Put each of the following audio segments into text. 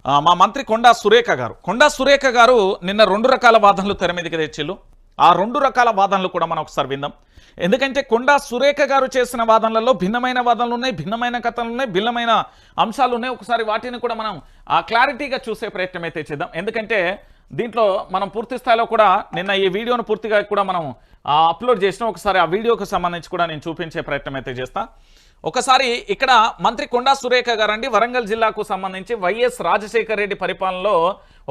మా మంత్రి కొండా సురేఖ గారు నిన్న 2 రకాల వాదనలు తెర మీదకి తెచ్చిళ్ళు. ఆ 2 రకాల వాదనలు కూడా మనం ఒకసారి విందాం. ఎందుకంటే కొండా సురేఖ గారు చేసిన వాదనలలో భిన్నమైన వాదనలు ఉన్నాయి, భిన్నమైన కథలు ఉన్నాయి, భిన్నమైన అంశాలు ఉన్నాయి. ఒకసారి వాటిని కూడా మనం క్లారిటీగా చూసే ప్రయత్నం అయితే చేద్దాం. ఎందుకంటే దీంట్లో మనం పూర్తి స్థాయిలో కూడా నిన్న ఈ వీడియోను పూర్తిగా కూడా మనం అప్లోడ్ చేసినాం. ఒకసారి ఆ వీడియోకి సంబంధించి కూడా నేను చూపించే ప్రయత్నం అయితే చేస్తా. ఒకసారి ఇక్కడ మంత్రి కొండా సురేఖ గారండి వరంగల్ జిల్లాకు సంబంధించి వైఎస్ రాజశేఖర రెడ్డి పరిపాలనలో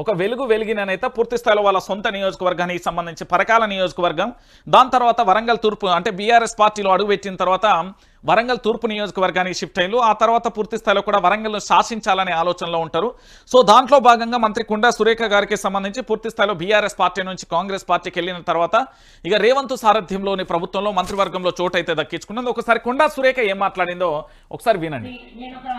ఒక వెలిగిన నేత, పూర్తి స్థాయిలో వాళ్ళ సొంత నియోజకవర్గానికి సంబంధించి పరకాల నియోజకవర్గం, దాని తర్వాత వరంగల్ తూర్పు అంటే బీఆర్ఎస్ పార్టీలో అడుగుపెట్టిన తర్వాత వరంగల్ తూర్పు నియోజకవర్గానికి షిఫ్ట్ అయ్యారు. ఆ తర్వాత పూర్తి స్థాయిలో కూడా వరంగల్ను శాసించాలనే ఆలోచనలో ఉంటారు. సో దాంట్లో భాగంగా మంత్రి కొండా సురేఖ గారికి సంబంధించి పూర్తి స్థాయిలో బీఆర్ఎస్ పార్టీ నుంచి కాంగ్రెస్ పార్టీకి వెళ్ళిన తర్వాత ఇక రేవంత్ సారథ్యంలోని ప్రభుత్వంలో మంత్రివర్గంలో చోటు అయితే దక్కించుకున్నది. ఒకసారి కొండా సురేఖ ఏం మాట్లాడిందో ఒకసారి వినండి. నేను ఒక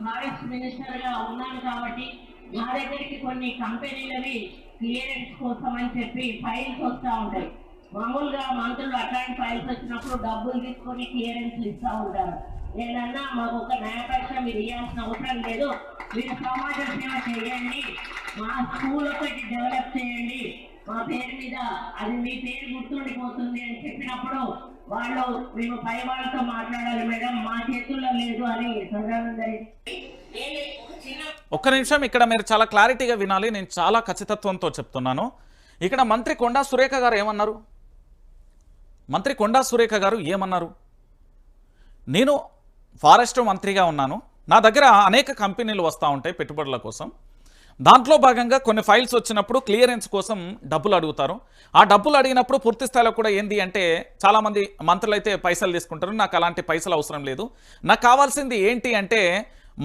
ఫారెస్ట్ మినిస్టర్ గా ఉన్నాను కాబట్టి నా దగ్గరికి కొన్ని కంపెనీలవి క్లియరెన్స్ కోసం అని చెప్పి ఫైల్స్ వస్తూ ఉంటాయి. మామూలుగా మంత్రులు అట్లాంటి ఫైల్స్ వచ్చినప్పుడు డబ్బులు తీసుకొని క్లియరెన్స్ ఇస్తూ ఉంటారు. నేనన్నా మాకు ఒక న్యాయపక్ష మీరు ఇవ్వాల్సిన అవసరం లేదు, మీరు సమాజ సేవ చేయండి, మా స్కూల్ ఒకటి డెవలప్ చేయండి, మా పేరు మీద అది మీ పేరు గుర్తుండిపోతుంది అని చెప్పినప్పుడు వాళ్ళు మేము పై వాళ్ళతో మాట్లాడాలి మేడం, మా చేతుల్లో లేదు అని సదానంద ఒక్క నిమిషం ఇక్కడ మీరు చాలా క్లారిటీగా వినాలి. నేను చాలా ఖచ్చితత్వంతో చెప్తున్నాను. ఇక్కడ మంత్రి కొండా సురేఖ గారు ఏమన్నారు? మంత్రి కొండా సురేఖ గారు ఏమన్నారు? నేను ఫారెస్ట్ మంత్రిగా ఉన్నాను, నా దగ్గర అనేక కంపెనీలు వస్తూ ఉంటాయి పెట్టుబడుల కోసం. దాంట్లో భాగంగా కొన్ని ఫైల్స్ వచ్చినప్పుడు క్లియరెన్స్ కోసం డబ్బులు అడుగుతారు. ఆ డబ్బులు అడిగినప్పుడు పూర్తి స్థాయిలో కూడా ఏంది అంటే చాలామంది మంత్రులు అయితే పైసలు తీసుకుంటారు. నాకు అలాంటి పైసలు అవసరం లేదు, నాకు కావాల్సింది ఏంటి అంటే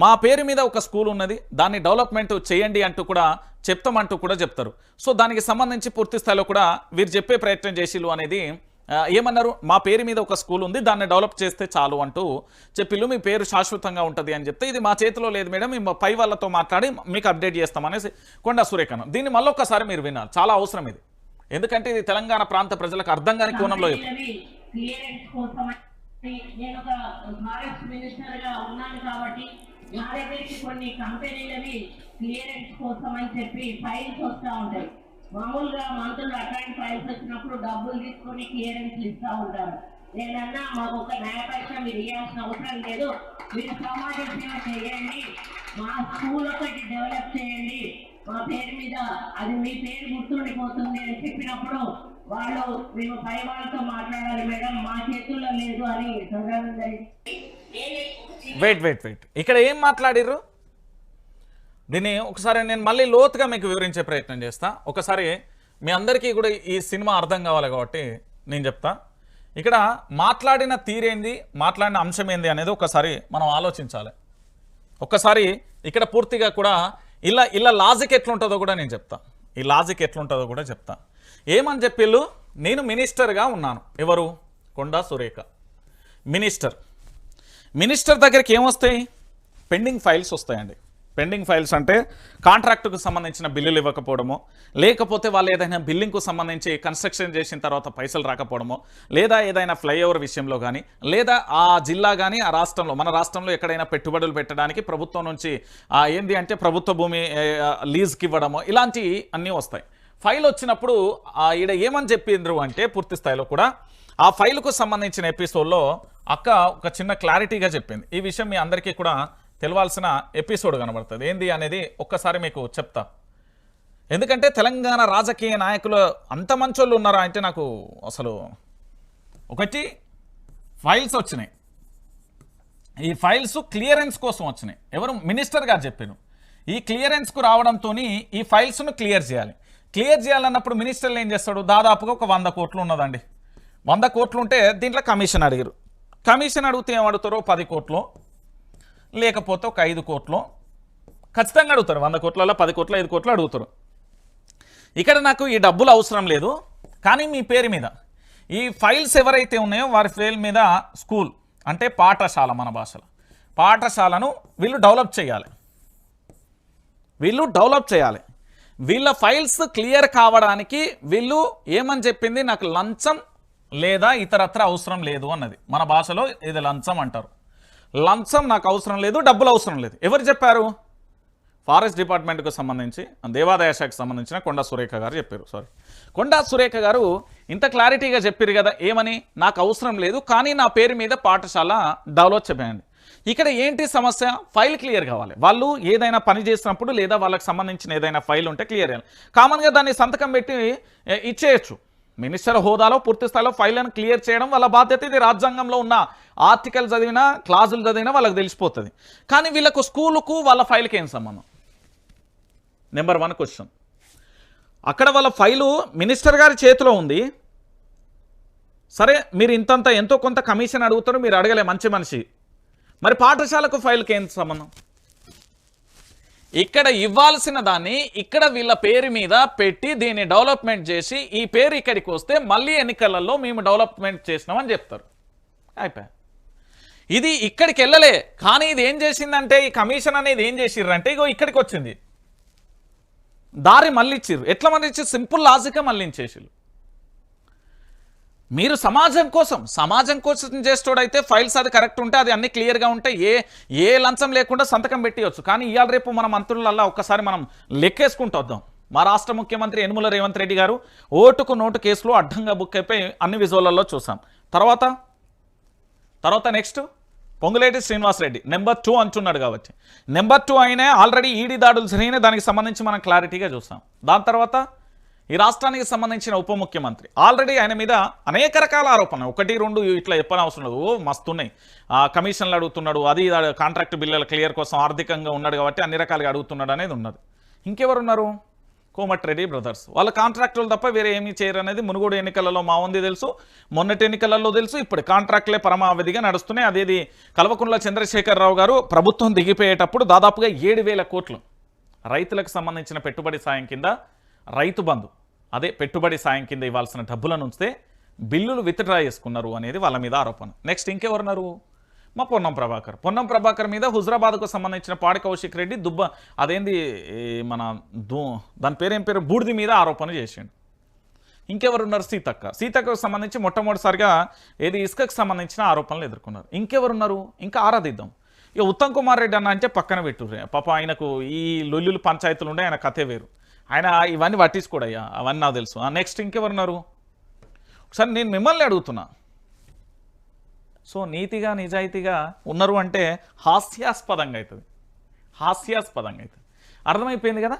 మా పేరు మీద ఒక స్కూల్ ఉన్నది, దాన్ని డెవలప్మెంట్ చేయండి అంటూ కూడా చెప్తామంటూ కూడా చెప్తారు. సో దానికి సంబంధించి పూర్తి స్థాయిలో కూడా వీరు చెప్పే ప్రయత్నం చేసిళ్ళు అనేది ఏమన్నారు, మా పేరు మీద ఒక స్కూల్ ఉంది, దాన్ని డెవలప్ చేస్తే చాలు అంటూ చెప్పిళ్ళు, మీ పేరు శాశ్వతంగా ఉంటుంది అని చెప్తే ఇది మా చేతిలో లేదు మేడం, మేము పై వాళ్ళతో మాట్లాడి మీకు అప్డేట్ చేస్తామనేసి కొండా సురేఖను. దీన్ని మళ్ళొక్కసారి మీరు వినాలి, చాలా అవసరం ఇది. ఎందుకంటే ఇది తెలంగాణ ప్రాంత ప్రజలకు అర్థం కాని కోణంలో నేను ఒక ఫారెస్ట్ మినిస్టర్ గా ఉన్నాను కాబట్టి నా దగ్గరికి కొన్ని కంపెనీలవి క్లియరెన్స్ కోసం అని చెప్పి ఫైల్స్ వస్తూ ఉంటాయి. మామూలుగా మంత్రులు అట్లాంటి ఫైల్స్ వచ్చినప్పుడు డబ్బులు తీసుకొని క్లియరెన్స్ ఇస్తూ ఉంటారు. నేనన్నా మాకు ఒక న్యాయపక్ష మీరు ఇవ్వాల్సిన అవసరం లేదు, మీరు సమాజ సేవ చేయండి, మా స్కూల్ ఒకటి డెవలప్ చేయండి, మా పేరు మీద అది మీ పేరు గుర్తుండిపోతుంది అని చెప్పినప్పుడు వాళ్ళు మేము పై వాళ్ళతో మాట్లాడాలి మేడం, మా చేతుల్లో లేదు అని సదానంద వెయిట్ ఇక్కడ ఏం మాట్లాడిర్రు దీన్ని ఒకసారి నేను మళ్ళీ లోతుగా మీకు వివరించే ప్రయత్నం చేస్తా. ఒకసారి మీ అందరికీ కూడా ఈ సినిమా అర్థం కావాలి కాబట్టి నేను చెప్తా. ఇక్కడ మాట్లాడిన తీరేంది, మాట్లాడిన అంశం ఏంది అనేది ఒకసారి మనం ఆలోచించాలి. ఒక్కసారి ఇక్కడ పూర్తిగా కూడా ఇలా లాజిక్ ఎట్లుంటుందో కూడా నేను చెప్తా. ఈ లాజిక్ ఎట్లుంటుందో కూడా చెప్తా. ఏమని చెప్పిళ్ళు, నేను మినిస్టర్గా ఉన్నాను. ఎవరు? కొండా సురేఖ మినిస్టర్ దగ్గరికి ఏమొస్తాయి? పెండింగ్ ఫైల్స్ వస్తాయండి. పెండింగ్ ఫైల్స్ అంటే కాంట్రాక్టుకు సంబంధించిన బిల్లులు ఇవ్వకపోవడమో, లేకపోతే వాళ్ళు ఏదైనా బిల్లింగ్కు సంబంధించి కన్స్ట్రక్షన్ చేసిన తర్వాత పైసలు రాకపోవడమో, లేదా ఏదైనా ఫ్లైఓవర్ విషయంలో కానీ, లేదా ఆ జిల్లా కానీ ఆ రాష్ట్రంలో మన రాష్ట్రంలో ఎక్కడైనా పెట్టుబడులు పెట్టడానికి ప్రభుత్వం నుంచి ఏంది అంటే ప్రభుత్వ భూమి లీజ్కి ఇవ్వడమో, ఇలాంటివి అన్నీ వస్తాయి. ఫైల్ వచ్చినప్పుడు ఈడ ఏమని చెప్పిండ్రు అంటే పూర్తి స్థాయిలో కూడా ఆ ఫైల్కు సంబంధించిన ఎపిసోడ్లో అక్క ఒక చిన్న క్లారిటీగా చెప్పింది. ఈ విషయం మీ అందరికీ కూడా తెలవాల్సిన ఎపిసోడ్ కనబడుతుంది. ఏంది అనేది ఒక్కసారి మీకు చెప్తా. ఎందుకంటే తెలంగాణ రాజకీయ నాయకులు అంత మంచోళ్ళు ఉన్నారా అంటే నాకు అసలు ఒకటి ఫైల్స్ వచ్చినాయి, ఈ ఫైల్స్ క్లియరెన్స్ కోసం వచ్చినాయి. ఎవరు? మినిస్టర్ గారు చెప్పారు. ఈ క్లియరెన్స్కు రావడంతో ఈ ఫైల్స్ను క్లియర్ చేయాలన్నప్పుడు మినిస్టర్లు ఏం చేస్తాడు? దాదాపుగా ఒక 100 కోట్లు ఉన్నదండి. 100 కోట్లు ఉంటే దీంట్లో కమిషన్ అడిగారు. కమిషన్ అడిగితే ఏం అడుగుతారో 10 కోట్లు, లేకపోతే ఒక 5 కోట్లు ఖచ్చితంగా అడుగుతారు. 100 కోట్లలో 10 కోట్లు 5 కోట్లు అడుగుతారు. ఇక్కడ నాకు ఈ డబ్బులు అవసరం లేదు, కానీ మీ పేరు మీద ఈ ఫైల్స్ ఎవరైతే ఉన్నాయో వారి పేరు మీద స్కూల్ అంటే పాఠశాల, మన భాషలో పాఠశాలను వీళ్ళు డెవలప్ చేయాలి. వీళ్ళ ఫైల్స్ క్లియర్ కావడానికి వీళ్ళు ఏమని చెప్పింది, నాకు లంచం లేదా ఇతరత్ర అవసరం లేదు అన్నది. మన భాషలో ఇది లంచం అంటారు. లంచం నాకు అవసరం లేదు, డబ్బులు అవసరం లేదు. ఎవరు చెప్పారు? ఫారెస్ట్ డిపార్ట్మెంట్కు సంబంధించి దేవాదాయ శాఖకు సంబంధించిన కొండా సురేఖ గారు చెప్పారు. కొండా సురేఖ గారు ఇంత క్లారిటీగా చెప్పారు కదా, ఏమని, నాకు అవసరం లేదు కానీ నా పేరు మీద పాఠశాల డెవలప్ చేయండి. ఇక్కడ ఏంటి సమస్య, ఫైల్ క్లియర్ కావాలి. వాళ్ళు ఏదైనా పని చేసినప్పుడు లేదా వాళ్ళకి సంబంధించిన ఏదైనా ఫైల్ ఉంటే క్లియర్ చేయాలి. కామన్గా దాన్ని సంతకం పెట్టి ఇచ్చేయచ్చు. మినిస్టర్ హోదాలో పూర్తి స్థాయిలో ఫైల్ను క్లియర్ చేయడం వాళ్ళ బాధ్యత. ఇది రాజ్యాంగంలో ఉన్న ఆర్టికల్ చదివినా క్లాజులు చదివినా వాళ్ళకి తెలిసిపోతుంది. కానీ వీళ్ళకు స్కూలుకు వాళ్ళ ఫైల్కి ఏం సంబంధం? Number 1 question. అక్కడ వాళ్ళ ఫైలు మినిస్టర్ గారి చేతిలో ఉంది. సరే, మీరు ఇంతంత ఎంతో కొంత కమిషన్ అడుగుతారు, మీరు అడగలే, మంచి మనిషి. మరి పాఠశాలకు ఫైల్కి ఏం సంబంధం? ఇక్కడ ఇవ్వాల్సిన దాన్ని ఇక్కడ వీళ్ళ పేరు మీద పెట్టి దీన్ని డెవలప్మెంట్ చేసి ఈ పేరు ఇక్కడికి వస్తే మళ్ళీ ఎన్నికలలో మేము డెవలప్మెంట్ చేసినామని చెప్తారు. అయిపోయా. ఇది ఇక్కడికి వెళ్ళలే, కానీ ఇది ఏం చేసిందంటే ఈ కమిషన్ అనేది ఏం చేసిర్రంటే ఇగో ఇక్కడికి వచ్చింది, దారి మళ్ళిచ్చిర్రు. ఎట్లా మళ్ళిచ్చి? సింపుల్ లాజిక్గా మళ్ళించేసిర్రు. మీరు సమాజం కోసం చేసేటోడైతే ఫైల్స్ అది కరెక్ట్ ఉంటే అది అన్ని క్లియర్గా ఉంటే ఏ లంచం లేకుండా సంతకం పెట్టియచ్చు. కానీ ఇవాళ రేపు మన మంత్రులల్లా ఒక్కసారి మనం లెక్కేసుకుంటూ వద్దాం. మా రాష్ట్ర ముఖ్యమంత్రి యనమల రేవంత్ రెడ్డి గారు ఓటుకు నోటు కేసులో అడ్డంగా బుక్ అయిపోయి అన్ని విజువల్లో చూసాం. తర్వాత నెక్స్ట్ పొంగులేటి శ్రీనివాసరెడ్డి నెంబర్ 2 అంటున్నాడు కాబట్టి నెంబర్ 2 అయినా ఆల్రెడీ ఈడీ దాడులు జరిగిన దానికి సంబంధించి మనం క్లారిటీగా చూసాం. దాని తర్వాత ఈ రాష్ట్రానికి సంబంధించిన ఉప ముఖ్యమంత్రి ఆల్రెడీ ఆయన మీద అనేక రకాల ఆరోపణలు, 1, 2 ఇట్లా చెప్పని అవసరం లేదు, మస్తున్నాయి. కమిషన్లు అడుగుతున్నాడు, అది కాంట్రాక్ట్ బిల్లుల క్లియర్ కోసం ఆర్థికంగా ఉన్నాడు కాబట్టి అన్ని రకాలుగా అడుగుతున్నాడు అనేది ఉన్నది. ఇంకెవరున్నారు? కోమటిరెడ్డి బ్రదర్స్. వాళ్ళ కాంట్రాక్టులు తప్ప వేరే ఏమీ చేయరు అనేది మునుగోడు ఎన్నికలలో మా ఉంది తెలుసు, మొన్నటి ఎన్నికలలో తెలుసు. ఇప్పుడు కాంట్రాక్ట్లే పరమావధిగా నడుస్తున్నాయి. అదేది కల్వకుంట్ల చంద్రశేఖరరావు గారు ప్రభుత్వం దిగిపోయేటప్పుడు దాదాపుగా 7,000 కోట్లు రైతులకు సంబంధించిన పెట్టుబడి సాయం కింద, రైతు బంధు అదే పెట్టుబడి సాయం కింద ఇవ్వాల్సిన డబ్బులను ఉంచితే బిల్లులు విత్డ్రా చేసుకున్నారు అనేది వాళ్ళ మీద ఆరోపణ. నెక్స్ట్ ఇంకెవరున్నారు? మా పొన్నం ప్రభాకర్ మీద హుజరాబాద్కు సంబంధించిన పాడి కౌశిక్ రెడ్డి అదేంది మన దాని పేరేం పేరు బూడిది మీద ఆరోపణ చేసిండు. ఇంకెవరున్నారు? సీతక్కకు సంబంధించి మొట్టమొదటిసారిగా ఏది ఇసుకకు సంబంధించిన ఆరోపణలు ఎదుర్కొన్నారు. ఇంకెవరున్నారు? ఇంకా ఆరాధిద్దాం. ఇక ఉత్తమ్ కుమార్ రెడ్డి అన్న అంటే పక్కన పెట్టుర్రే. పాప ఆయనకు ఈ లొల్లులు పంచాయతీలు ఉండే, ఆయన కథే వేరు. ఆయన ఇవన్నీ పట్టించుకోడయ్యా, అవన్నీ నాకు తెలుసు. నెక్స్ట్ ఇంకెవరున్నారు? ఒకసారి నేను మిమ్మల్ని అడుగుతున్నా. సో నీతిగా నిజాయితీగా ఉన్నారు అంటే హాస్యాస్పదంగా అవుతుంది. అర్థమైపోయింది కదా?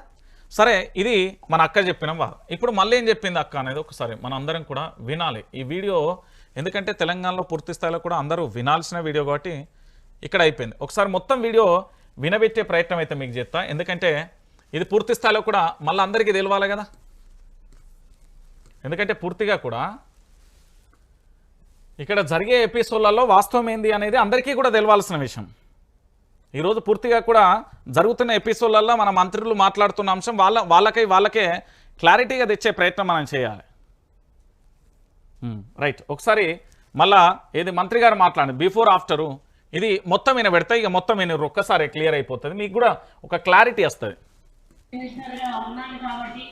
సరే, ఇది మన అక్క చెప్పిన వారు. ఇప్పుడు మళ్ళీ ఏం చెప్పింది అక్క అనేది ఒకసారి మన అందరం కూడా వినాలి ఈ వీడియో. ఎందుకంటే తెలంగాణలో పూర్తి స్థాయిలో కూడా అందరూ వినాల్సిన వీడియో కాబట్టి ఇక్కడ అయిపోయింది. ఒకసారి మొత్తం వీడియో వినబెట్టే ప్రయత్నం అయితే మీకు చేస్తా. ఎందుకంటే ఇది పూర్తి స్థాయిలో కూడా మళ్ళీ అందరికీ తెలవాలి కదా. ఎందుకంటే పూర్తిగా కూడా ఇక్కడ జరిగే ఎపిసోడ్లలో వాస్తవం ఏంది అనేది అందరికీ కూడా తెలవాల్సిన విషయం. ఈరోజు పూర్తిగా కూడా జరుగుతున్న ఎపిసోడ్లలో మన మంత్రులు మాట్లాడుతున్న అంశం వాళ్ళకే క్లారిటీగా తెచ్చే ప్రయత్నం మనం చేయాలి. రైట్, ఒకసారి మళ్ళా ఏది మంత్రి గారు మాట్లాడండి బిఫోర్ ఆఫ్టరు ఇది మొత్తం విన పెడతాయి. ఇక మొత్తం వినరు, ఒక్కసారి క్లియర్ అయిపోతుంది, మీకు కూడా ఒక క్లారిటీ వస్తుంది. మినిస్టర్గా ఉన్నాను కాబట్టి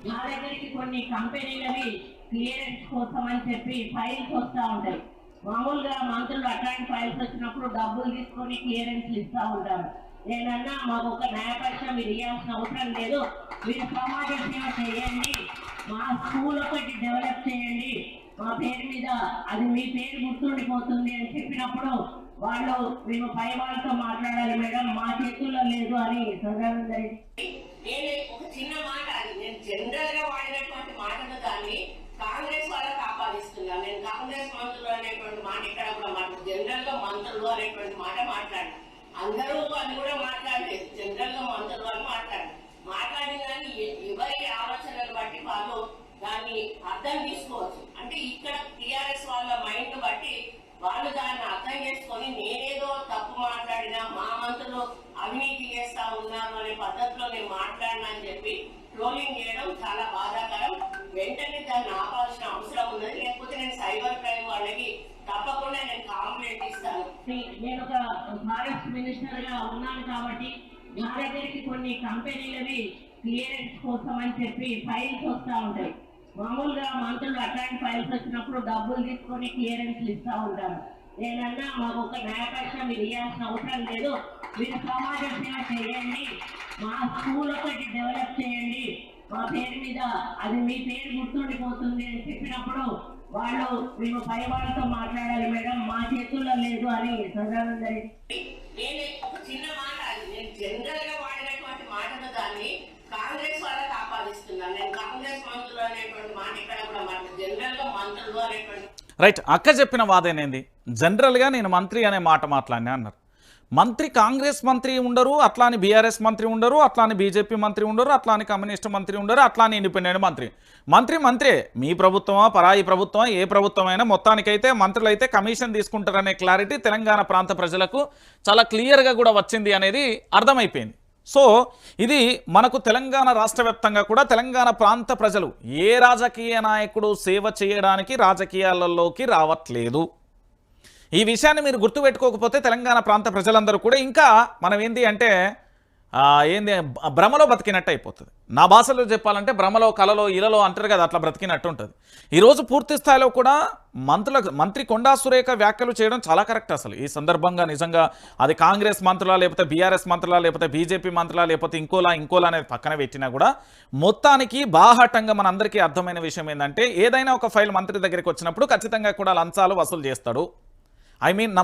నా దగ్గరికి కొన్ని కంపెనీలవి క్లియరెన్స్ కోసం అని చెప్పి ఫైల్స్ వస్తూ ఉంటాయి. మామూలుగా మంత్రులు అట్లాంటి ఫైల్స్ వచ్చినప్పుడు డబ్బులు తీసుకొని క్లియరెన్స్లు ఇస్తూ ఉంటారు. నేనన్నా మాకు ఒక న్యాయపక్షం మీరు ఇవ్వాల్సిన అవసరం లేదు, మీరు సమాజ సేవ చేయండి, మా స్కూల్ ఒకటి డెవలప్ చేయండి, మా పేరు మీద అది మీ పేరు గుర్తుండిపోతుంది అని చెప్పినప్పుడు వాళ్ళు మేము పై వాళ్ళతో మాట్లాడాలి మేడం, మా చేతుల్లో లేదు అని సదానంద రెడ్డి. నేను ఒక చిన్న మాట, నేను జనరల్ గా వాడినటువంటి మాటను దాన్ని కాంగ్రెస్ వాళ్ళకి ఆపాదిస్తున్నాను. నేను కాంగ్రెస్ మంత్రులు అనేటువంటి మాట ఇక్కడ కూడా మాట్లాడు, జనరల్ గా మంత్రులు అనేటువంటి మాట మాట్లాడు. అందరూ వాళ్ళు కూడా మాట్లాడలేదు, జనరల్ గా మంత్రులు వాళ్ళు మాట్లాడిన దాన్ని ఎవరి ఆలోచనలు బట్టి వాళ్ళు దాన్ని అర్థం తీసుకోవచ్చు. అంటే ఇక్కడ టిఆర్ఎస్ వాళ్ళ మైండ్ బట్టి వాళ్ళు దాన్ని అర్థం చేసుకొని నేనేదో తప్పు మాట్లాడినా మా మంత్రులు అవినీతి చేస్తా ఉన్నారు అనే పద్ధతిలో నేను మాట్లాడినా అని చెప్పి ట్రోలింగ్ చేయడం చాలా బాధాకరం. వెంటనే దాన్ని ఆపాల్సిన అవసరం ఉన్నది, లేకపోతే నేను సైబర్ క్రైమ్ వాళ్ళకి తప్పకుండా నేను కాంప్లైంట్ ఇస్తాను. నేను ఒక ఫారెస్ట్ మినిస్టర్ గా ఉన్నాను కాబట్టి నా దగ్గరికి కొన్ని కంపెనీలవి క్లియరెన్స్ కోసం అని చెప్పి ఫైల్స్ వస్తూ ఉంటాయి. మామూలుగా మంత్రులు అట్లాంటి ఫైల్స్ వచ్చినప్పుడు డబ్బులు తీసుకొని క్లియరెన్స్లు ఇస్తూ ఉంటారు. నేనన్నా మాకు ఒక న్యాయపక్షం మీరు ఇవ్వాల్సిన అవసరం లేదు, మీరు సమాజ సేవ చేయండి, మా స్కూల్ ఒకటి డెవలప్ చేయండి, మా పేరు మీద అది మీ పేరు గుర్తుండిపోతుంది అని చెప్పినప్పుడు వాళ్ళు మేము పై వాళ్ళతో మాట్లాడాలి మేడం, మా చేతుల్లో లేదు అని సదానంద రెడ్డి. నేను ఒక చిన్న మాట, నేను జనరల్ గా వాడినటువంటి మాటను దాన్ని కాంగ్రెస్ వాళ్ళకి ఆపాదిస్తున్నాను. నేను కాంగ్రెస్ మంత్రులు అనేటువంటి మాట ఇక్కడ కూడా మాట్లాడు, జనరల్ గా మంత్రులు అనేటువంటి. రైట్, అక్క చెప్పిన వాదేనేంది, జనరల్గా నేను మంత్రి అనే మాట మాట్లాడినా అన్నారు. మంత్రి కాంగ్రెస్ మంత్రి ఉండరు, అట్లాని బీఆర్ఎస్ మంత్రి ఉండరు, అట్లాని బీజేపీ మంత్రి ఉండరు, అట్లాని కమ్యూనిస్ట్ మంత్రి ఉండరు, అట్లాని ఇండిపెండెంట్ మంత్రే. మీ ప్రభుత్వమా పరాయి ప్రభుత్వమా ఏ ప్రభుత్వమైనా మొత్తానికైతే మంత్రులు అయితే కమిషన్ తీసుకుంటారనే క్లారిటీ తెలంగాణ ప్రాంత ప్రజలకు చాలా క్లియర్గా కూడా వచ్చింది అనేది అర్థమైపోయింది. సో ఇది మనకు తెలంగాణ రాష్ట్ర వ్యాప్తంగా కూడా తెలంగాణ ప్రాంత ప్రజలు ఏ రాజకీయ నాయకుడు సేవ చేయడానికి రాజకీయాలలోకి రావట్లేదు. ఈ విషయాన్ని మీరు గుర్తుపెట్టుకోకపోతే తెలంగాణ ప్రాంత ప్రజలందరూ కూడా ఇంకా మనం ఏంది అంటే భ్రమలో బతికినట్టు అయిపోతుంది. నా భాషలో చెప్పాలంటే భ్రమలో కలలో ఇలలో అంటారు కదా, అట్లా బ్రతికినట్టు ఉంటుంది. ఈరోజు పూర్తి స్థాయిలో కూడా మంత్రి కొండా సురేఖ వ్యాఖ్యలు చేయడం చాలా కరెక్ట్. అసలు ఈ సందర్భంగా నిజంగా అది కాంగ్రెస్ మంత్రులా లేకపోతే బీఆర్ఎస్ మంత్రులా లేకపోతే బీజేపీ మంత్రులా లేకపోతే ఇంకోలా అనేది పక్కన పెట్టినా కూడా మొత్తానికి బాహాటంగా మనందరికీ అర్థమైన విషయం ఏంటంటే ఏదైనా ఒక ఫైల్ మంత్రి దగ్గరికి వచ్చినప్పుడు ఖచ్చితంగా కూడా లంచాలు వసూలు చేస్తాడు.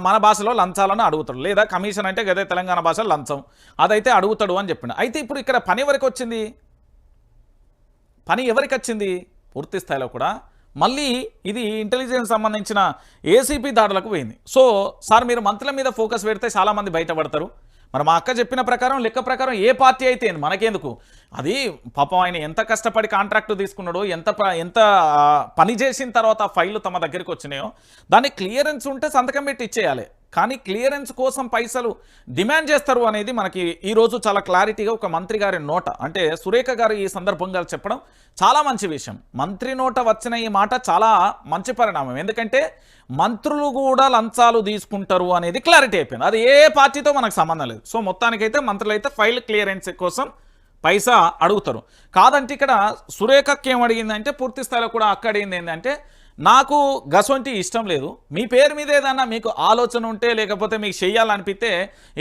మన భాషలో లంచాలను అడుగుతాడు, లేదా కమిషన్ అంటే గదే తెలంగాణ భాషలో లంచం అదైతే అడుగుతాడు అని చెప్పిండు. అయితే ఇప్పుడు ఇక్కడ పని ఎవరికి వచ్చింది పూర్తి స్థాయిలో కూడా మళ్ళీ ఇది ఇంటెలిజెన్స్ సంబంధించిన ఏసీపీ దాడులకు పోయింది. సో సార్ మీరు మంత్రుల మీద ఫోకస్ పెడితే చాలామంది బయటపడతారు. మరి మా అక్క చెప్పిన ప్రకారం లెక్క ప్రకారం ఏ పార్టీ అయితే మనకెందుకు, అది పాపం ఆయన ఎంత కష్టపడి కాంట్రాక్టు తీసుకున్నాడో ఎంత పని చేసిన తర్వాత ఫైళ్ళు తమ దగ్గరికి వచ్చినాయో దాన్ని క్లియరెన్స్ ఉంటే సంతకం పెట్టి ఇచ్చేయాలి. కానీ క్లియరెన్స్ కోసం పైసలు డిమాండ్ చేస్తారు అనేది మనకి ఈరోజు చాలా క్లారిటీగా ఒక మంత్రి గారి నోట అంటే సురేఖ గారు ఈ సందర్భంగా చెప్పడం చాలా మంచి విషయం. మంత్రి నోట వచ్చిన ఈ మాట చాలా మంచి పరిణామం. ఎందుకంటే మంత్రులు కూడా లంచాలు తీసుకుంటారు అనేది క్లారిటీ అయిపోయింది. అది ఏ పార్టీతో మనకు సంబంధం లేదు. సో మొత్తానికైతే మంత్రులు అయితే ఫైల్ క్లియరెన్స్ కోసం పైసా అడుగుతారు. కాదంటే ఇక్కడ సురేఖకి ఏం అడిగిందంటే పూర్తి స్థాయిలో కూడా అక్క అడిగింది ఏంటంటే నాకు గసొంటి ఇష్టం లేదు, మీ పేరు మీద ఏదన్నా మీకు ఆలోచన ఉంటే లేకపోతే మీకు చేయాలనిపిస్తే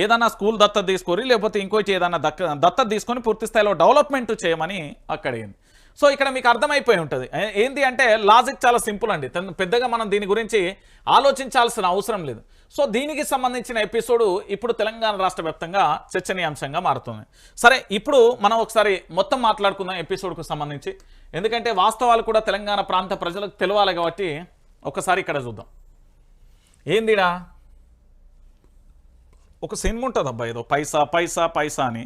ఏదన్నా స్కూల్ దత్తత తీసుకొని లేకపోతే ఇంకోటి ఏదన్నా దత్తత తీసుకొని పూర్తి స్థాయిలో డెవలప్మెంట్ చేయమని అక్కడ అడిగింది. సో ఇక్కడ మీకు అర్థమైపోయి ఉంటుంది ఏంటి అంటే లాజిక్ చాలా సింపుల్ అండి, పెద్దగా మనం దీని గురించి ఆలోచించాల్సిన అవసరం లేదు. సో దీనికి సంబంధించిన ఎపిసోడ్ ఇప్పుడు తెలంగాణ రాష్ట్ర వ్యాప్తంగా చర్చనీయాంశంగా మారుతుంది. సరే ఇప్పుడు మనం ఒకసారి మొత్తం మాట్లాడుకుందాం ఎపిసోడ్కు సంబంధించి, ఎందుకంటే వాస్తవాలు కూడా తెలంగాణ ప్రాంత ప్రజలకు తెలవాలి కాబట్టి ఒకసారి ఇక్కడ చూద్దాం. ఏందిడా ఒక సినిమా ఉంటుంది అబ్బా, ఏదో పైసా పైసా పైసా అని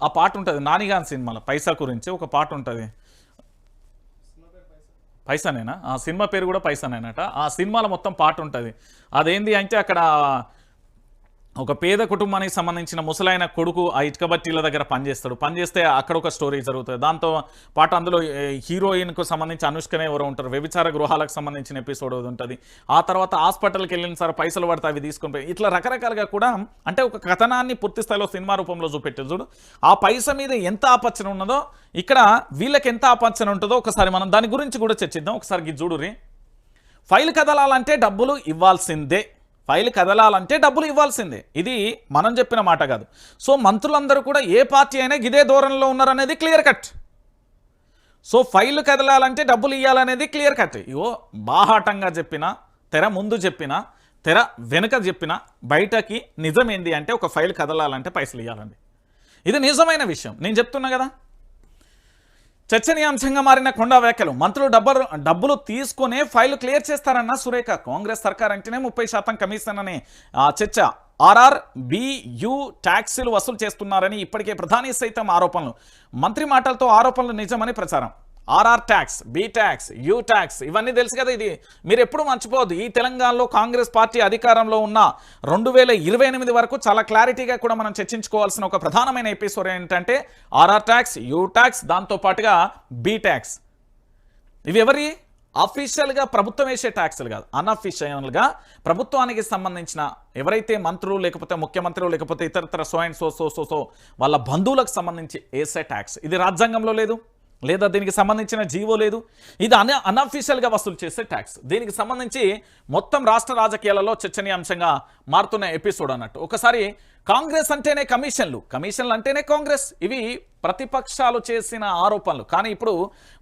ఆ పాట ఉంటుంది నానిగాన్ సినిమాలో పైసా గురించి ఒక పాట ఉంటుంది. పైసానేనా ఆ సినిమా పేరు కూడా పైసానేనట. ఆ సినిమాలో మొత్తం పాట ఉంటుంది. అదేంటి అంటే అక్కడ ఒక పేద కుటుంబానికి సంబంధించిన ముసలైన కొడుకు ఆ ఇటుక బట్టీల దగ్గర పనిచేస్తే అక్కడ ఒక స్టోరీ జరుగుతుంది. దాంతో పాటు అందులో హీరోయిన్కు సంబంధించి అనుష్కనే ఎవరు ఉంటారు, వ్యభిచార గృహాలకు సంబంధించిన ఎపిసోడ్ ఉంటుంది. ఆ తర్వాత హాస్పిటల్కి వెళ్ళిన సార్ పైసలు పడితే అవి తీసుకొని ఇట్లా రకరకాలుగా కూడా అంటే ఒక కథనాన్ని పూర్తి స్థాయిలో సినిమా రూపంలో చూపెట్టారు చూడు. ఆ పైస మీద ఎంత ఆపచ్చన ఉన్నదో ఇక్కడ వీళ్ళకి ఎంత ఆపచ్చన ఉంటుందో ఒకసారి మనం దాని గురించి కూడా చర్చిద్దాం. ఒకసారి చూడురి, ఫైల్ కదలాలంటే డబ్బులు ఇవ్వాల్సిందే, ఫైల్ కదలాలంటే డబ్బులు ఇవ్వాల్సిందే. ఇది మనం చెప్పిన మాట కాదు. సో మంత్రులందరూ కూడా ఏ పార్టీ అయినా ఇదే ధోరణిలో ఉన్నారనేది క్లియర్ కట్. సో ఫైల్ కదలాలంటే డబ్బులు ఇవ్వాలనేది క్లియర్ కట్. ఇవో బాహాటంగా చెప్పిన, తెర ముందు చెప్పిన, తెర వెనుక చెప్పిన, బయటకి నిజం ఏంది అంటే ఒక ఫైల్ కదలాలంటే పైసలు ఇవ్వాలండి. ఇది నిజమైన విషయం, నేను చెప్తున్నా కదా. చర్చనీయాంశంగా మారిన కొండా వ్యాఖ్యలు, మంత్రులు డబ్బులు తీసుకునే ఫైల్ క్లియర్ చేస్తారన్న సురేఖ, కాంగ్రెస్ సర్కార్ అంటేనే 30% కమిషన్ అనే చర్చ, RRBU ట్యాక్సులు వసూలు చేస్తున్నారని ఇప్పటికే ప్రధాని సైతం ఆరోపణలు, మంత్రి మాటలతో ఆరోపణలు నిజమని ప్రచారం. RR tax, B tax, U tax ఇవన్నీ తెలుసు కదా. ఇది మీరు ఎప్పుడు మర్చిపోవద్దు. ఈ తెలంగాణలో కాంగ్రెస్ పార్టీ అధికారంలో ఉన్న 2028 వరకు చాలా క్లారిటీగా కూడా మనం చర్చించుకోవాల్సిన ఒక ప్రధానమైన ఎపిసోడ్ ఏంటంటే RR ట్యాక్స్, U ట్యాక్స్, దాంతోపాటుగా B ట్యాక్స్. ఇవి ఎవరి అఫీషియల్గా ప్రభుత్వం వేసే ట్యాక్సులు కాదు, అన్అఫీషియల్గా ప్రభుత్వానికి సంబంధించిన ఎవరైతే మంత్రులు లేకపోతే ముఖ్యమంత్రులు లేకపోతే ఇతరతర సో వాళ్ళ బంధువులకు సంబంధించి వేసే ట్యాక్స్. ఇది రాజ్యాంగంలో లేదు, లేదా దీనికి సంబంధించిన జీవో లేదు. ఇది అన్అఫీషియల్గా వసూలు చేసే ట్యాక్స్. దీనికి సంబంధించి మొత్తం రాష్ట్ర రాజకీయాలలో చర్చనీయాంశంగా మారుతున్న ఎపిసోడ్ అన్నట్టు. ఒకసారి కాంగ్రెస్ అంటేనే కమిషన్లు అంటేనే కాంగ్రెస్, ఇవి ప్రతిపక్షాలు చేసిన ఆరోపణలు. కానీ ఇప్పుడు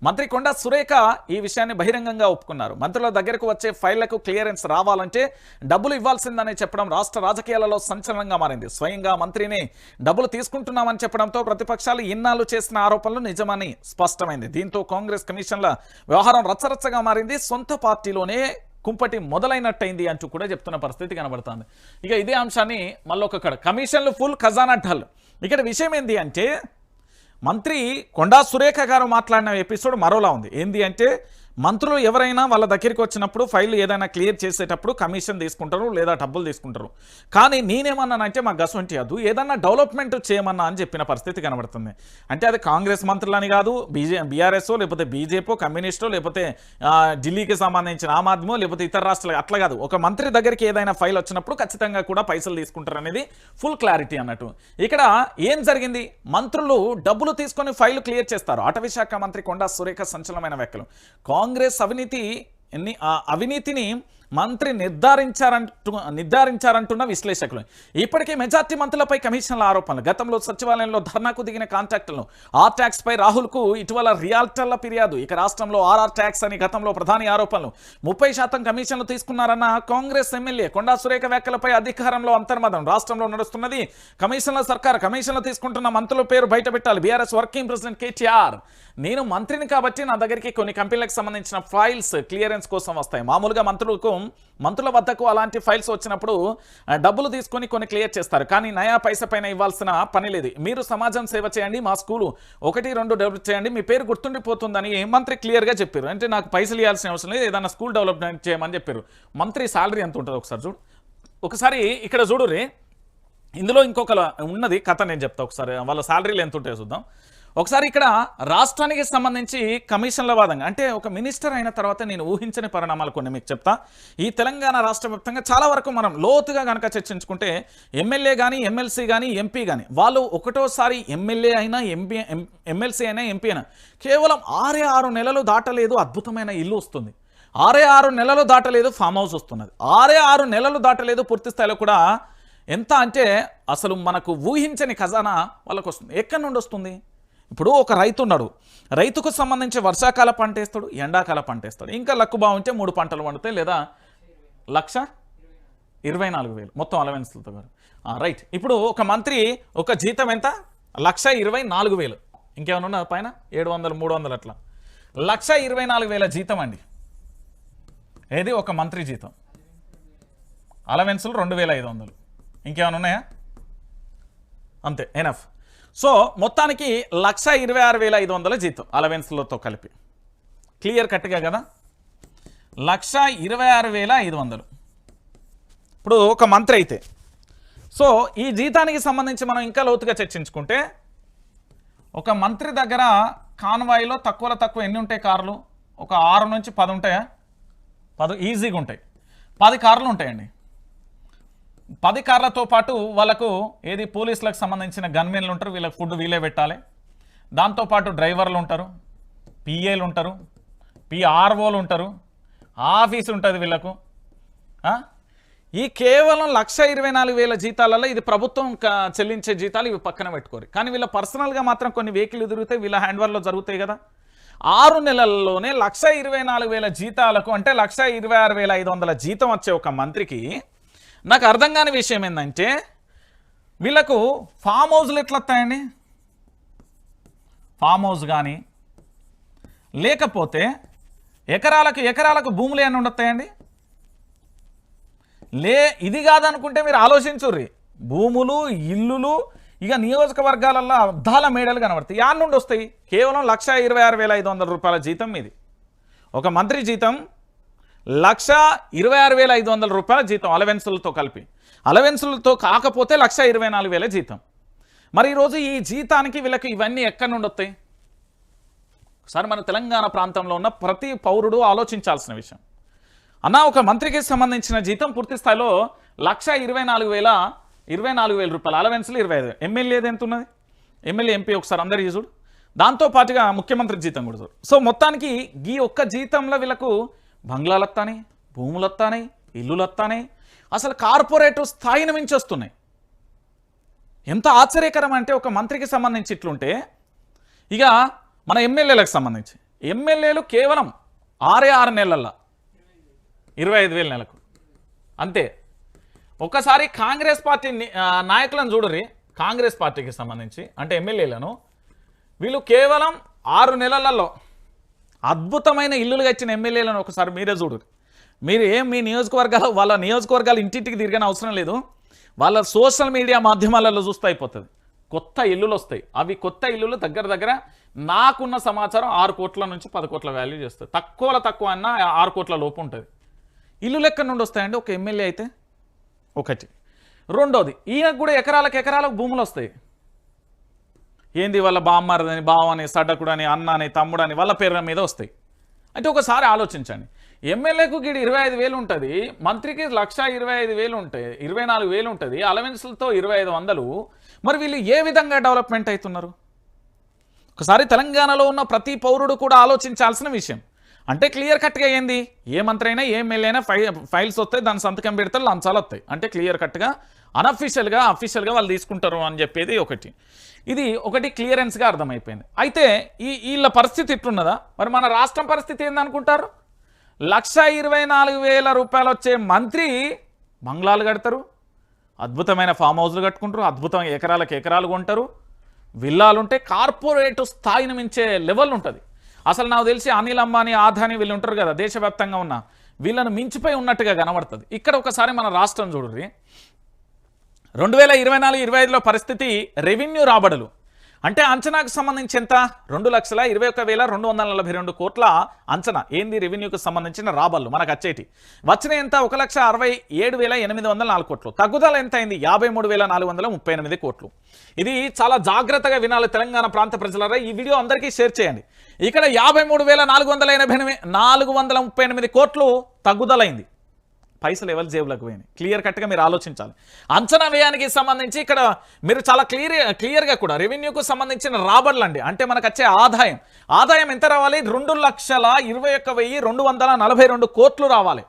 మంత్రి కొండా సురేఖ ఈ విషయాన్ని బహిరంగంగా ఒప్పుకున్నారు. మంత్రుల దగ్గరకు వచ్చే ఫైళ్లకు క్లియరెన్స్ రావాలంటే డబ్బులు ఇవ్వాల్సిందని చెప్పడం రాష్ట్ర రాజకీయాలలో సంచలనంగా మారింది. స్వయంగా మంత్రిని డబ్బులు తీసుకుంటున్నామని చెప్పడంతో ప్రతిపక్షాలు ఇన్నాళ్ళు చేసిన ఆరోపణలు నిజమని స్పష్టమైంది. దీంతో కాంగ్రెస్ కమిషన్ల వ్యవహారం రచ్చరచ్చగా మారింది. సొంత పార్టీలోనే కుంపటి మొదలైనట్టయింది అంటూ కూడా చెప్తున్న పరిస్థితి కనబడుతుంది. ఇక ఇదే అంశాన్ని మళ్ళొకక్కడ కమిషన్లు ఫుల్ ఖజానా ఢల్. ఇక్కడ విషయం ఏంది అంటే మంత్రి కొండా సురేఖ గారు మాట్లాడిన ఎపిసోడ్ మరోలా ఉంది. ఏంది అంటే మంత్రులు ఎవరైనా వాళ్ళ దగ్గరికి వచ్చినప్పుడు ఫైల్ ఏదైనా క్లియర్ చేసేటప్పుడు కమిషన్ తీసుకుంటారు లేదా డబ్బులు తీసుకుంటారు. కానీ నేనేమన్నానంటే మా గసవంటి అదు ఏదన్నా డెవలప్మెంట్ చేయమన్నా అని చెప్పిన పరిస్థితి కనబడుతుంది. అంటే అది కాంగ్రెస్ మంత్రులని కాదు, బీఆర్ఎస్ లేకపోతే బీజేపీ కమ్యూనిస్టో లేకపోతే ఢిల్లీకి సంబంధించిన ఆమ్ ఆద్మీ లేకపోతే ఇతర రాష్ట్రాలు అట్లా కాదు. ఒక మంత్రి దగ్గరికి ఏదైనా ఫైల్ వచ్చినప్పుడు ఖచ్చితంగా కూడా పైసలు తీసుకుంటారు అనేది ఫుల్ క్లారిటీ అన్నట్టు. ఇక్కడ ఏం జరిగింది, మంత్రులు డబ్బులు తీసుకొని ఫైల్ క్లియర్ చేస్తారు. అటవీ శాఖ మంత్రి కొండా సురేఖ సంచలనమైన వ్యాఖ్యలు. కాంగ్రెస్ అవినీతిని మంత్రి నిర్ధారించారంటున్న విశ్లేషకులు. ఇప్పటికే మెజార్టీ మంత్రులపై కమిషన్ల ఆరోపణలు. గతంలో సచివాలయంలో ధర్నాకు దిగిన కాంట్రాక్టర్లు ఆర్ ట్యాక్స్ పై రాహుల్కు ఇటీవల రియాల్టర్ల ఫిర్యాదు. ఇక రాష్ట్రంలో ఆర్ఆర్ ట్యాక్స్ అని గతంలో ప్రధాని ఆరోపణలు. 30% కమిషన్లు తీసుకున్నారన్న కాంగ్రెస్ ఎమ్మెల్యే కొండా సురేఖ వ్యాఖ్యలపై అధికారంలో అంతర్మదం. రాష్ట్రంలో నడుస్తున్నది కమిషన్ల సర్కార్. కమిషన్లు తీసుకుంటున్న మంత్రుల పేరు బయట పెట్టాలి. BRS working president KTR. నేను మంత్రిని కాబట్టి నా దగ్గరికి కొన్ని కంపెనీలకు సంబంధించిన ఫైల్స్ క్లియరెన్స్ కోసం వస్తాయి. మామూలుగా మంత్రుల వద్దకు అలాంటి ఫైల్స్ వచ్చినప్పుడు డబ్బులు తీసుకొని కొన్ని క్లియర్ చేస్తారు. కానీ నయా పైసా పైన ఇవ్వాల్సిన పని లేదు. మీరు సమాజం సేవ చేయండి, మా స్కూలు 1-2 డెవలప్ చేయండి, మీ పేరు గుర్తుండిపోతుందని మంత్రి క్లియర్గా చెప్పారు. అంటే నాకు పైసలు ఇవ్వాల్సిన అవసరం లేదు, ఏదైనా స్కూల్ డెవలప్మెంట్ చేయమని చెప్పారు. మంత్రి శాలరీ ఎంత ఉంటుంది ఒకసారి ఇక్కడ చూడు రే. ఇందులో ఇంకొక ఉన్నది కథ నేను చెప్తా. ఒకసారి వాళ్ళ శాలరీలు ఎంత ఉంటాయో చూద్దాం. ఒకసారి ఇక్కడ రాష్ట్రానికి సంబంధించి కమిషన్ల వాదంగా అంటే ఒక మినిస్టర్ అయిన తర్వాత నేను ఊహించని పరిణామాలు కొన్ని మీకు చెప్తా. ఈ తెలంగాణ రాష్ట్ర వ్యాప్తంగా చాలా వరకు మనం లోతుగా కనుక చర్చించుకుంటే ఎమ్మెల్యే కానీ ఎమ్మెల్సీ కానీ ఎంపీ కానీ వాళ్ళు ఒకటోసారి ఎమ్మెల్యే అయినా ఎమ్మెల్సీ అయినా ఎంపీ అయినా కేవలం 6 నెలలు దాటలేదు అద్భుతమైన ఇల్లు వస్తుంది. 6 నెలలు దాటలేదు ఫామ్ హౌస్ వస్తున్నది. 6 నెలలు దాటలేదు పూర్తి స్థాయిలో కూడా ఎంత అంటే అసలు మనకు ఊహించని ఖజానా వాళ్ళకు వస్తుంది. ఎక్కడి నుండి వస్తుంది? ఇప్పుడు ఒక రైతు ఉన్నాడు, రైతుకు సంబంధించి వర్షాకాల పంట వేస్తాడు, ఎండాకాల పంట వేస్తాడు. ఇంకా లక్కు బాగుంటే 3 పంటలు పండుతాయి, లేదా 1,24,000 మొత్తం అలవెన్స్లతో గారు. రైట్. ఇప్పుడు ఒక మంత్రి ఒక జీతం ఎంత? 1,24,000. ఇంకేమైనా ఉన్నా పైన 700, 300 అట్లా 1,24,000 జీతం అండి. ఏది ఒక మంత్రి జీతం. అలవెన్సులు 2,500. ఇంకేమైనా ఉన్నాయా? అంతే, ఎనఫ్. సో మొత్తానికి 1,26,500 జీతం అలవెన్స్లతో కలిపి. క్లియర్ కట్గా కదా, 1,26,500. ఇప్పుడు ఒక మంత్రి అయితే సో ఈ జీతానికి సంబంధించి మనం ఇంకా లోతుగా చర్చించుకుంటే ఒక మంత్రి దగ్గర కాన్వాయ్లో తక్కువలో తక్కువ ఎన్ని ఉంటాయి కార్లు? ఒక 6 నుంచి 10 ఉంటాయా? 10 ఈజీగా ఉంటాయి. 10 కార్లు ఉంటాయండి. 10 కార్లతో పాటు వాళ్ళకు ఏది పోలీసులకు సంబంధించిన గన్మెన్లు ఉంటారు, వీళ్ళకి ఫుడ్ వీళ్ళే పెట్టాలి. దాంతోపాటు డ్రైవర్లు ఉంటారు, పిఏలు ఉంటారు, పిఆర్ఓలు ఉంటారు, ఆఫీసు ఉంటుంది వీళ్ళకు. ఈ కేవలం 1,24,000 జీతాలలో ఇది ప్రభుత్వం చెల్లించే జీతాలు, ఇవి పక్కన పెట్టుకోరు. కానీ వీళ్ళ పర్సనల్గా మాత్రం కొన్ని వెహికల్ తిరుగుతాయి, వీళ్ళ హ్యాండ్వర్లో జరుగుతాయి కదా. 6 నెలల్లోనే 1,24,000 జీతాలకు అంటే 1,26,500 జీతం వచ్చే ఒక మంత్రికి నాకు అర్థం కాని విషయం ఏంటంటే వీళ్ళకు ఫామ్ హౌస్లు ఎట్లా వస్తాయండి? ఫామ్ హౌస్ కానీ లేకపోతే ఎకరాలకు భూములు ఏమైనా ఉండొస్తాయండి? ఇది కాదనుకుంటే మీరు ఆలోచించుర్రి. భూములు, ఇల్లులు, ఇక నియోజకవర్గాలలో అద్దాల మేడలు కనబడతాయి. యాడ్ నుండి వస్తాయి? కేవలం 1,26,500 రూపాయల జీతం మీది. ఒక మంత్రి జీతం 1,26,500 రూపాయల జీతం అలవెన్సులతో కలిపి. అలవెన్సులతో కాకపోతే 1,24,000 జీతం. మరి ఈరోజు ఈ జీతానికి వీళ్ళకి ఇవన్నీ ఎక్కడి నుండి వస్తాయి? ఒకసారి మన తెలంగాణ ప్రాంతంలో ఉన్న ప్రతి పౌరుడు ఆలోచించాల్సిన విషయం. అన్న ఒక మంత్రికి సంబంధించిన జీతం పూర్తి స్థాయిలో 1,24,000 రూపాయలు. అలవెన్సులు 25. ఎమ్మెల్యేది ఎంత ఉన్నది? ఎమ్మెల్యే ఎంపీ ఒకసారి అందరికీ చూడు. దాంతో పాటుగా ముఖ్యమంత్రి జీతం కూడా చూడు. సో మొత్తానికి ఈ ఒక్క జీతంలో వీళ్ళకు బంగ్లాలు వస్తాయి, భూములు వస్తాయి, ఇల్లులు వస్తాయి, అసలు కార్పొరేట్ స్థాయిని మించి వస్తున్నాయి. ఎంత ఆశ్చర్యకరం అంటే ఒక మంత్రికి సంబంధించి ఇట్లుంటే ఇక మన ఎమ్మెల్యేలకు సంబంధించి ఎమ్మెల్యేలు కేవలం 6 నెలల్లో 25,000 నెలకు అంతే. ఒకసారి కాంగ్రెస్ పార్టీ నాయకులను చూడరి, కాంగ్రెస్ పార్టీకి సంబంధించి అంటే ఎమ్మెల్యేలను వీళ్ళు కేవలం 6 నెలలలో అద్భుతమైన ఇల్లులుగా ఇచ్చిన ఎమ్మెల్యేలను ఒకసారి మీరే చూడరు. మీరు మీ నియోజకవర్గాలు వాళ్ళ నియోజకవర్గాలు ఇంటింటికి తిరిగిన అవసరం లేదు, వాళ్ళ సోషల్ మీడియా మాధ్యమాలలో చూస్తే అయిపోతుంది. కొత్త ఇల్లులు వస్తాయి. అవి కొత్త ఇల్లులు దగ్గర నాకున్న సమాచారం 6 కోట్ల నుంచి 10 కోట్ల వాల్యూ చేస్తుంది. తక్కువ అన్న 6 కోట్ల లోపు ఉంటుంది. ఇల్లు ఎక్కడి నుండి వస్తాయండి ఒక ఎమ్మెల్యే అయితే? ఒకటి. రెండోది, ఈయనకు కూడా ఎకరాలకు భూములు వస్తాయి. ఏంది వాళ్ళ బామ్మని, బావని, సడ్డకుడని, అన్నని, తమ్ముడని వాళ్ళ పేర్ల మీద వస్తాయి. అంటే ఒకసారి ఆలోచించండి, ఎమ్మెల్యేకు గిడి 25,000 ఉంటుంది, మంత్రికి 1,25,000 ఉంటాయి, 24,000 ఉంటుంది, అలవెన్స్లతో 2,500. మరి వీళ్ళు ఏ విధంగా డెవలప్మెంట్ అవుతున్నారు? ఒకసారి తెలంగాణలో ఉన్న ప్రతి పౌరుడు కూడా ఆలోచించాల్సిన విషయం. అంటే క్లియర్ కట్గా ఏంది, ఏ మంత్రి అయినా ఏ ఎమ్మెల్యే అయినా ఫైల్స్ వస్తాయి, దాని సంతకం పెడతారు, లంచాలు వస్తాయి. అంటే క్లియర్ కట్గా అఫీషియల్గా వాళ్ళు తీసుకుంటారు అని చెప్పేది ఒకటి. ఇది ఒకటి క్లియరెన్స్గా అర్థమైపోయింది. అయితే వీళ్ళ పరిస్థితి ఇట్లున్నదా? మరి మన రాష్ట్రం పరిస్థితి ఏందనుకుంటారు? 1,24,000 రూపాయలు వచ్చే మంత్రి బంగ్లాలు కడతారు, అద్భుతమైన ఫామ్ హౌస్లు కట్టుకుంటారు, అద్భుతమైన ఎకరాలు కొంటారు, విల్లాలుంటే కార్పొరేట్ స్థాయిని మించే లెవెల్ ఉంటుంది. అసలు నాకు తెలిసి అనిల్ అంబానీ, ఆదాని వీళ్ళు ఉంటారు కదా, దేశవ్యాప్తంగా ఉన్న వీళ్ళను మించిపోయి ఉన్నట్టుగా కనబడుతుంది. ఇక్కడ ఒకసారి మన రాష్ట్రం చూడండి. 2024-25లో పరిస్థితి రెవెన్యూ రాబడులు అంటే అంచనాకు సంబంధించి ఎంత? 2,21,242 కోట్ల అంచనా. ఏంది రెవెన్యూకి సంబంధించిన రాబడులు మనకు వచ్చేటి వచ్చిన ఎంత? 1,67,804 కోట్లు. తగ్గుదల ఎంత అయింది? 53,438 కోట్లు. ఇది చాలా జాగ్రత్తగా వినాలి తెలంగాణ ప్రాంత ప్రజలారా. ఈ వీడియో అందరికీ షేర్ చేయండి. ఇక్కడ 53,438 కోట్లు తగ్గుదలైంది. పైసలు ఎవరి జేబులకు పోయినాయి? క్లియర్ కట్గా మీరు ఆలోచించాలి. అంచనా వ్యయానికి సంబంధించి ఇక్కడ మీరు చాలా క్లియర్గా కూడా రెవెన్యూకు సంబంధించిన రాబడులు అండి. అంటే మనకు వచ్చే ఆదాయం ఎంత రావాలి? 2,21,242 కోట్లు రావాలి.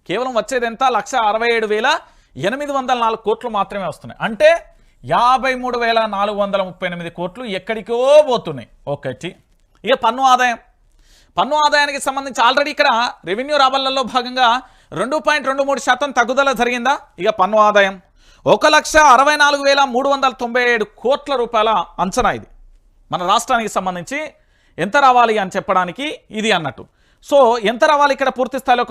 కేవలం వచ్చేది ఎంత? 1,67,804 కోట్లు మాత్రమే వస్తున్నాయి. అంటే 53,438 కోట్లు ఎక్కడికో పోతున్నాయి. ఒకటి. ఇక పన్ను ఆదాయానికి సంబంధించి ఆల్రెడీ ఇక్కడ రెవెన్యూ రాబడులలో భాగంగా 2.23% తగ్గుదల జరిగిందా? ఇక పన్ను ఆదాయం 1,64,397 కోట్ల రూపాయల అంచనా. ఇది మన రాష్ట్రానికి సంబంధించి ఎంత రావాలి అని చెప్పడానికి ఇది అన్నట్టు. సో ఎంత రావాలి ఇక్కడ పూర్తి స్థాయిలో